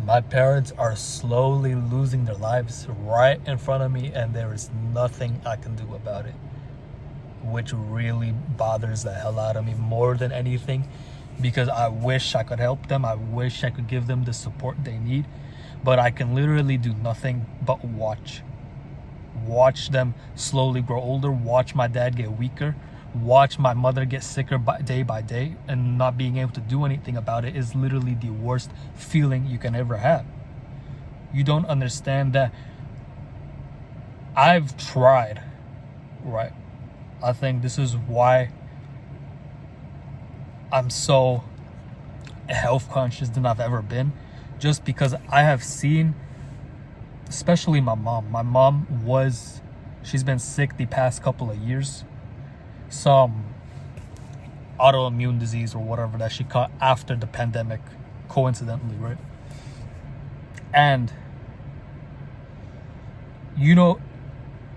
My parents are slowly losing their lives right in front of me, and there is nothing I can do about it, which really bothers the hell out of me more than anything, because I wish I could help them. I wish I could give them the support they need, but I can literally do nothing but watch them slowly grow older, watch my dad get weaker, watch my mother get sicker by day, and not being able to do anything about it is literally the worst feeling you can ever have. You don't understand that I've tried, right? I think this is why I'm so health conscious than I've ever been, just because I have seen, especially my mom. My mom she's been sick the past couple of years, some autoimmune disease or whatever that she caught after the pandemic, coincidentally, right? And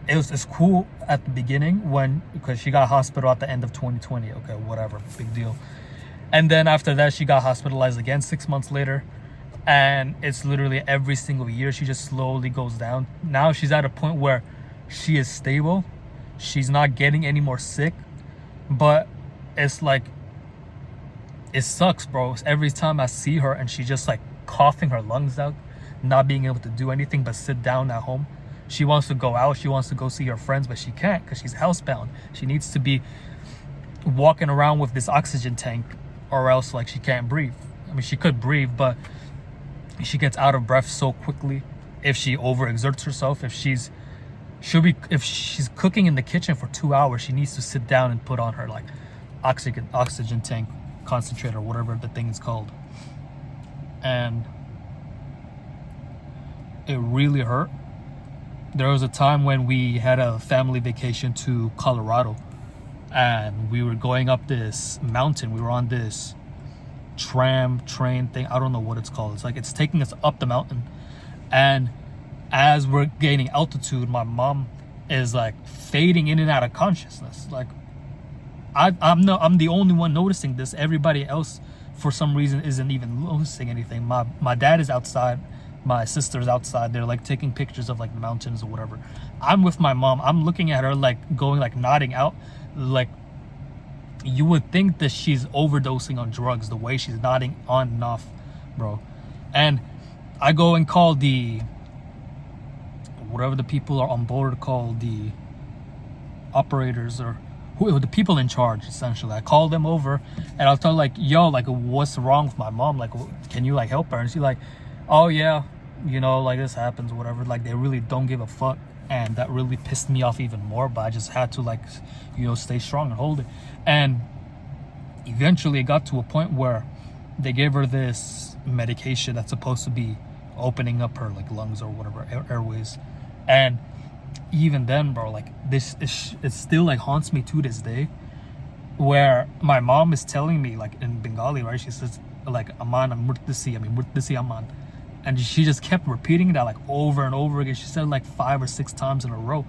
it's cool at the beginning because she got hospital at the end of 2020. Okay, whatever, big deal. And then after that, she got hospitalized again 6 months later. And it's literally every single year she just slowly goes down. Now she's at a point where she is stable. She's not getting any more sick. But it's like, it sucks, bro. Every time I see her and she's just like coughing her lungs out, not being able to do anything but sit down at home. She wants to go out. She wants to go see her friends, but she can't because she's housebound. She needs to be walking around with this oxygen tank, or else like she can't breathe. I mean, she could breathe, but she gets out of breath so quickly if she overexerts herself. If she's cooking in the kitchen for 2 hours, she needs to sit down and put on her like oxygen tank concentrator, whatever the thing is called. And it really hurt. There was a time when we had a family vacation to Colorado, and we were going up this mountain. We were on this train thing. I don't know what it's called. It's like it's taking us up the mountain, and as we're gaining altitude, my mom is like fading in and out of consciousness. Like I'm the only one noticing this. Everybody else for some reason isn't even noticing anything. My dad is outside, my sister's outside. They're like taking pictures of like the mountains or whatever. I'm with my mom. I'm looking at her like going, like nodding out. Like you would think that she's overdosing on drugs the way she's nodding on and off, bro. And I go and call whatever the people are on board call, the operators or the people in charge, essentially. I call them over and I'll tell like, yo, like what's wrong with my mom? Like, can you like help her? And she's like, oh yeah, like this happens, whatever. Like they really don't give a fuck. And that really pissed me off even more, but I just had to like, stay strong and hold it. And eventually it got to a point where they gave her this medication that's supposed to be opening up her like lungs or whatever, airways. And even then, bro, like it still like haunts me to this day, where my mom is telling me like in Bengali, right? She says like, aman murtisi aman. And she just kept repeating that like over and over again. She said it like 5 or 6 times in a row.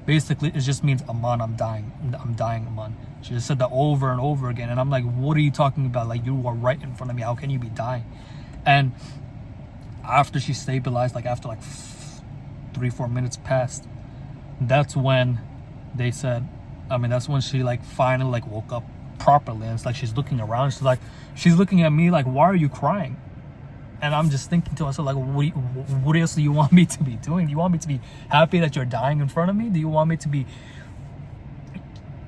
Basically, it just means, aman, I'm dying, aman. She just said that over and over again. And I'm like, what are you talking about? Like, you are right in front of me. How can you be dying? And after she stabilized, like after like 3-4 minutes passed, that's when they said, that's when she like finally like woke up properly. And it's like she's looking around. She's looking at me like, why are you crying? And I'm just thinking to myself, like, what else do you want me to be doing? Do you want me to be happy that you're dying in front of me? Do you want me to be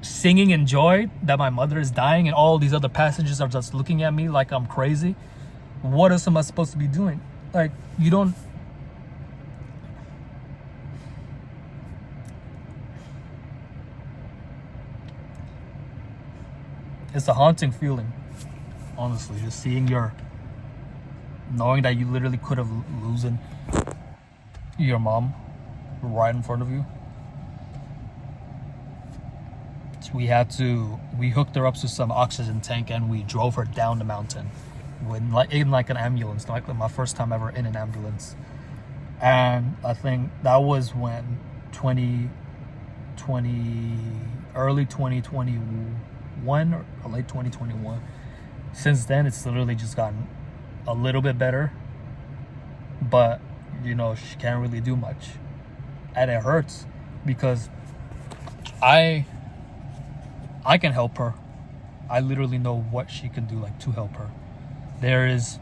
singing in joy that my mother is dying and all these other passengers are just looking at me like I'm crazy? What else am I supposed to be doing? Like, you don't... It's a haunting feeling, honestly, just knowing that you literally could have losing your mom right in front of you. So we hooked her up to some oxygen tank and we drove her down the mountain in like an ambulance, like my first time ever in an ambulance. And I think that was when early 2021 or late 2021. Since then, it's literally just gotten a little bit better. but you know, she can't really do much, and it hurts because I can help her. I literally know what she can do, like, to help her. There is,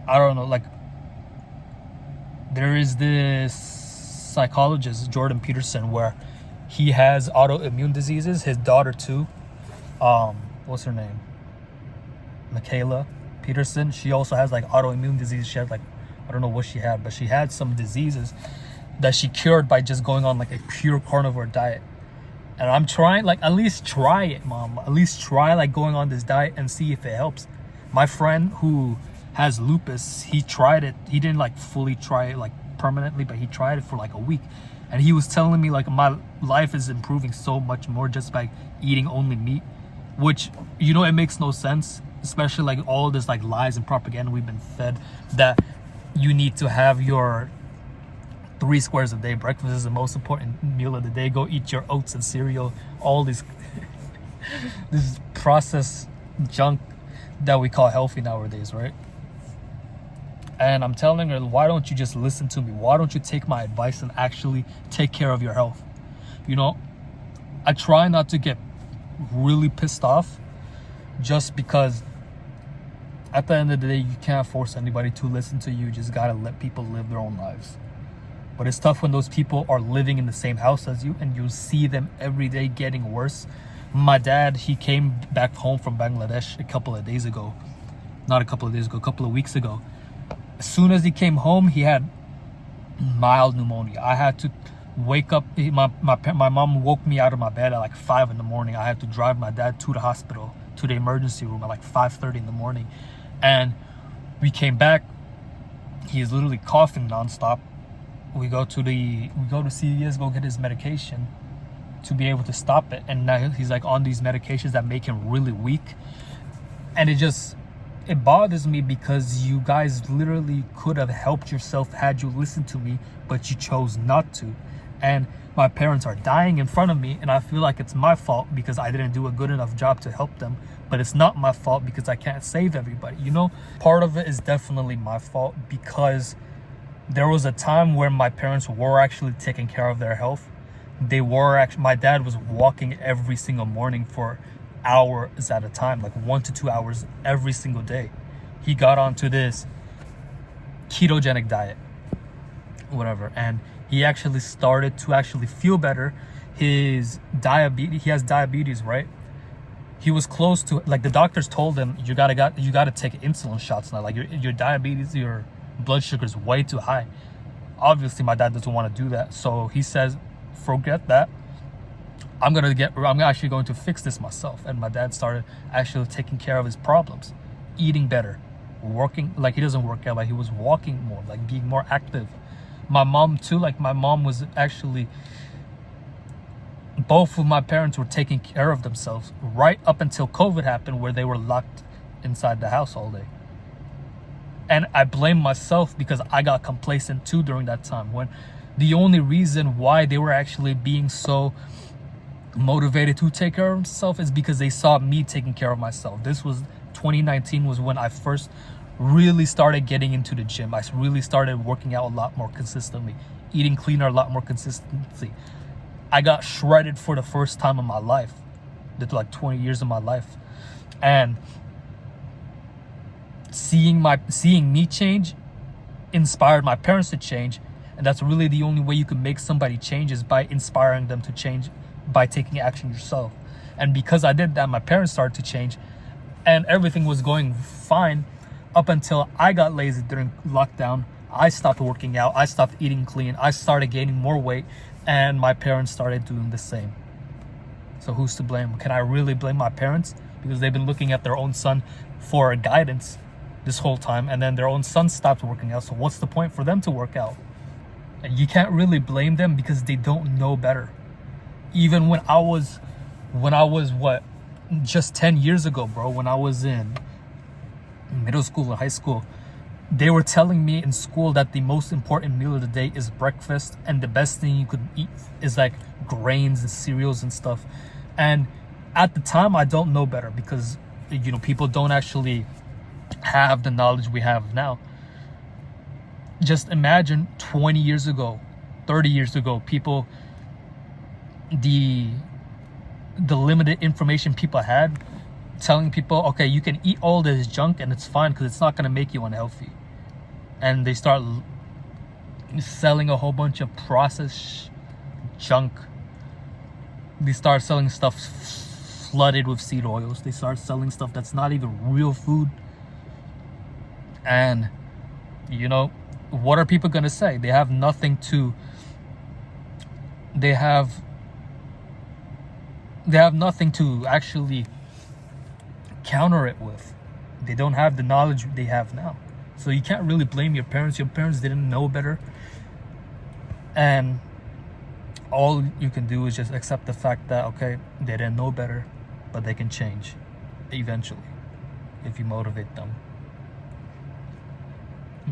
I don't know, like, there is this psychologist, Jordan Peterson, where he has autoimmune diseases. His daughter too. What's her name? Michaela Peterson. She also has like autoimmune disease. She had like, I don't know what she had, but she had some diseases that she cured by just going on like a pure carnivore diet. And I'm trying, like, at least try it, mom. At least try like going on this diet and see if it helps. My friend who has lupus, he tried it. He didn't like fully try it like permanently, but he tried it for like a week. And he was telling me like my life is improving so much more just by eating only meat, which, you know, it makes no sense, especially like all this like lies and propaganda we've been fed that you need to have your 3 squares a day. Breakfast is the most important meal of the day. Go eat your oats and cereal. All this this processed junk that we call healthy nowadays, right? And I'm telling her, why don't you just listen to me? Why don't you take my advice and actually take care of your health? You know, I try not to get really pissed off just because at the end of the day, you can't force anybody to listen to you. You just gotta let people live their own lives. But it's tough when those people are living in the same house as you and you see them every day getting worse. My dad, he came back home from Bangladesh a couple of weeks ago. As soon as he came home, he had mild pneumonia. I had to wake up. My mom woke me out of my bed at like 5 in the morning. I had to drive my dad to the hospital, to the emergency room at like 5:30 in the morning. And we came back. He is literally coughing nonstop. We go to CVS, go get his medication to be able to stop it. And now he's like on these medications that make him really weak. And it bothers me because you guys literally could have helped yourself had you listened to me, but you chose not to. And my parents are dying in front of me, and I feel like it's my fault because I didn't do a good enough job to help them. But it's not my fault because I can't save everybody. You know, part of it is definitely my fault because there was a time where my parents were actually taking care of their health. My dad was walking every single morning for hours at a time, like 1 to 2 hours every single day. He got onto this ketogenic diet, whatever, and he actually started to actually feel better. He has diabetes, right? He was close to, like, the doctors told him, you gotta take insulin shots now. Like, your diabetes, your blood sugar is way too high. Obviously, my dad doesn't want to do that, so he says, forget that. I'm actually going to fix this myself. And my dad started actually taking care of his problems, eating better, working, like, he doesn't work out, like, he was walking more, like, being more active. My mom too, like, my mom was actually, both of my parents were taking care of themselves right up until COVID happened, where they were locked inside the house all day. And I blame myself because I got complacent too during that time, when the only reason why they were actually being so motivated to take care of themselves is because they saw me taking care of myself. This was 2019 was when I first really started getting into the gym. I really started working out a lot more consistently, eating cleaner a lot more consistently. I got shredded for the first time in my life, like 20 years of my life. And seeing me change inspired my parents to change. And that's really the only way you can make somebody change, is by inspiring them to change, by taking action yourself. And because I did that, my parents started to change, and everything was going fine up until I got lazy during lockdown. I stopped working out, I stopped eating clean, I started gaining more weight, and my parents started doing the same. So who's to blame? Can I really blame my parents? Because they've been looking at their own son for guidance this whole time, and then their own son stopped working out. So what's the point for them to work out? And you can't really blame them because they don't know better. Even when I was just 10 years ago, bro, when I was in middle school and high school, they were telling me in school that the most important meal of the day is breakfast, and the best thing you could eat is like grains and cereals and stuff. And at the time, I don't know better because, you know, people don't actually have the knowledge we have now. just imagine 20 years ago, 30 years ago, people, the limited information people had, telling people, okay, you can eat all this junk and it's fine because it's not going to make you unhealthy. And they start selling a whole bunch of processed junk. They start selling stuff flooded with seed oils. They start selling stuff that's not even real food. And, you know, what are people going to say? They have nothing to... They have nothing to actually counter it with. They don't have the knowledge they have now. So you can't really blame your parents. Your parents didn't know better. And all you can do is just accept the fact that, okay, they didn't know better, but they can change eventually if you motivate them.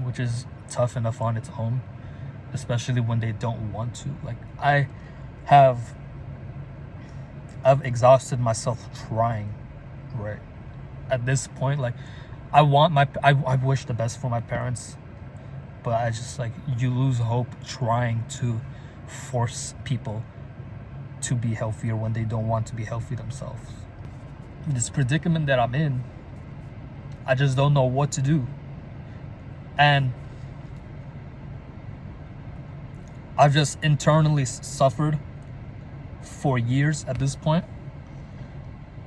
Which is tough enough on its own, especially when they don't want to. Like, I've exhausted myself trying, right? At this point, like, I wish the best for my parents, but I just, like, you lose hope trying to force people to be healthier when they don't want to be healthy themselves. This predicament that I'm in, I just don't know what to do. And I've just internally suffered for years at this point,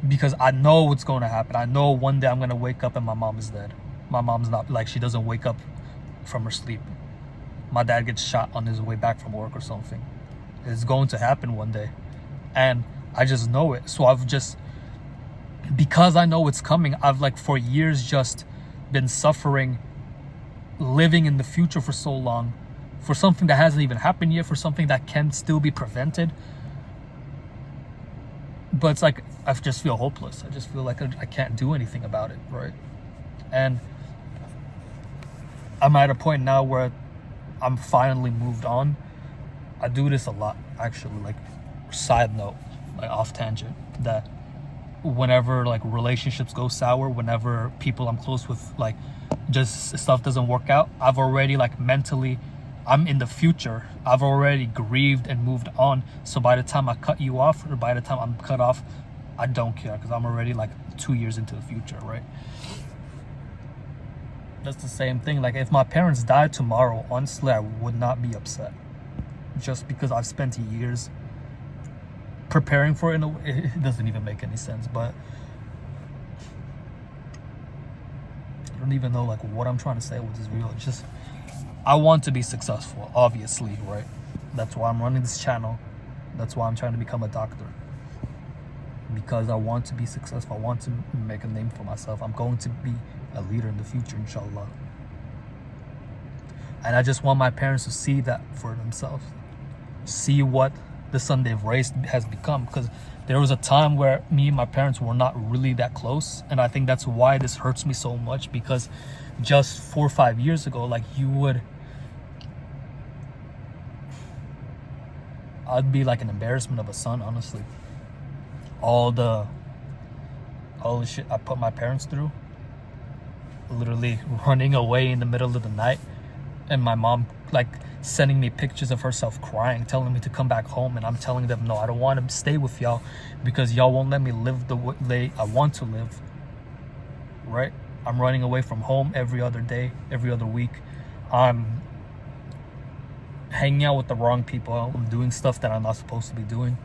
because I know what's going to happen. I know one day I'm going to wake up and my mom is dead. My mom's not, like, she doesn't wake up from her sleep. My dad gets shot on his way back from work or something. It's going to happen one day. And I just know it. So I've just, because I know it's coming, I've, like, for years just been suffering, living in the future for so long, for something that hasn't even happened yet, for something that can still be prevented. But it's like, I just feel hopeless. I just feel like I can't do anything about it, right? And I'm at a point now where I'm finally moved on. I do this a lot, actually, like, side note, like, off tangent, that whenever, like, relationships go sour, whenever people I'm close with, like, just stuff doesn't work out, I've already, like, mentally, I'm in the future. I've already grieved and moved on. So by the time I cut you off, or by the time I'm cut off, I don't care, because I'm already, like, 2 years into the future, right? That's the same thing. Like, if my parents died tomorrow, honestly, I would not be upset. Just because I've spent years preparing for it in a way. It doesn't even make any sense, but I don't even know, like, what I'm trying to say with this video. It's just, I want to be successful, obviously, right? That's why I'm running this channel. That's why I'm trying to become a doctor. Because I want to be successful. I want to make a name for myself. I'm going to be a leader in the future, inshallah. And I just want my parents to see that for themselves. See what the son they've raised has become. Because there was a time where me and my parents were not really that close. And I think that's why this hurts me so much. Because just 4 or 5 years ago, like, I'd be like an embarrassment of a son, honestly. All the shit I put my parents through, literally running away in the middle of the night, and my mom, like, sending me pictures of herself crying, telling me to come back home, and I'm telling them, no, I don't want to stay with y'all because y'all won't let me live the way I want to live, right? I'm running away from home every other day, every other week. I'm hanging out with the wrong people. I'm doing stuff that I'm not supposed to be doing.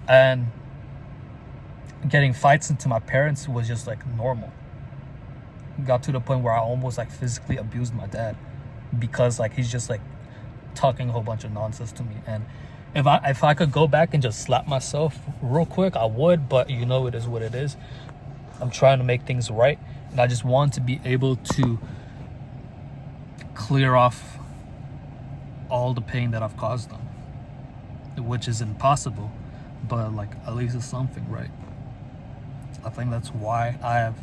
And getting fights into my parents was just, like, normal. Got to the point where I almost, like, physically abused my dad, because, like, he's just, like, talking a whole bunch of nonsense to me. And if I could go back and just slap myself real quick, I would. But, you know, it is what it is. I'm trying to make things right, and I just want to be able to clear off all the pain that I've caused them, which is impossible, but, like, at least it's something, right? I think that's why I have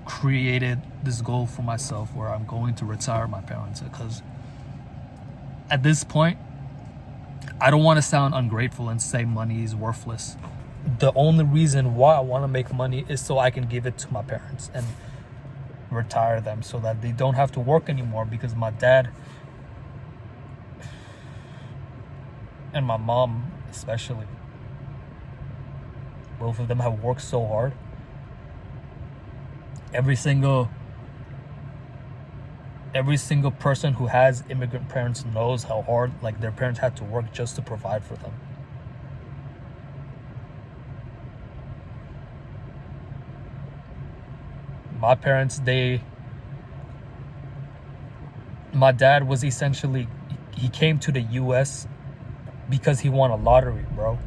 created this goal for myself where I'm going to retire my parents, because at this point, I don't want to sound ungrateful and say money is worthless. The only reason why I want to make money is so I can give it to my parents, and retire them so that they don't have to work anymore, because my dad and my mom especially, both of them have worked so hard. Every single person who has immigrant parents knows how hard like their parents had to work just to provide for them. My parents, my dad was essentially, he came to the US because he won a lottery, bro.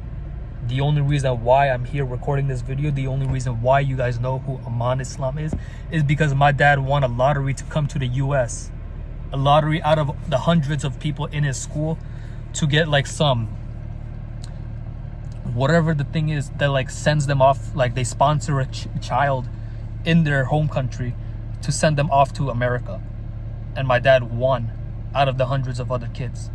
The only reason why I'm here recording this video, the only reason why you guys know who Aman Islam is because my dad won a lottery to come to the US. A lottery out of the hundreds of people in his school to get like some, whatever the thing is that like sends them off, like they sponsor a child in their home country to send them off to America. And my dad won out of the hundreds of other kids.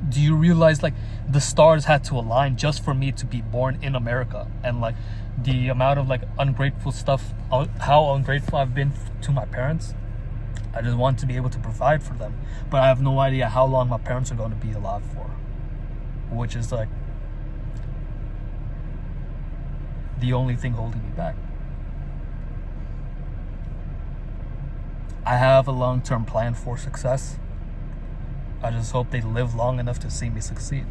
Do you realize like the stars had to align just for me to be born in America? And like the amount of like ungrateful stuff, how ungrateful I've been to my parents. I just want to be able to provide for them, but I have no idea how long my parents are going to be alive for, which is like the only thing holding me back. I have a long-term plan for success. I just hope they live long enough to see me succeed.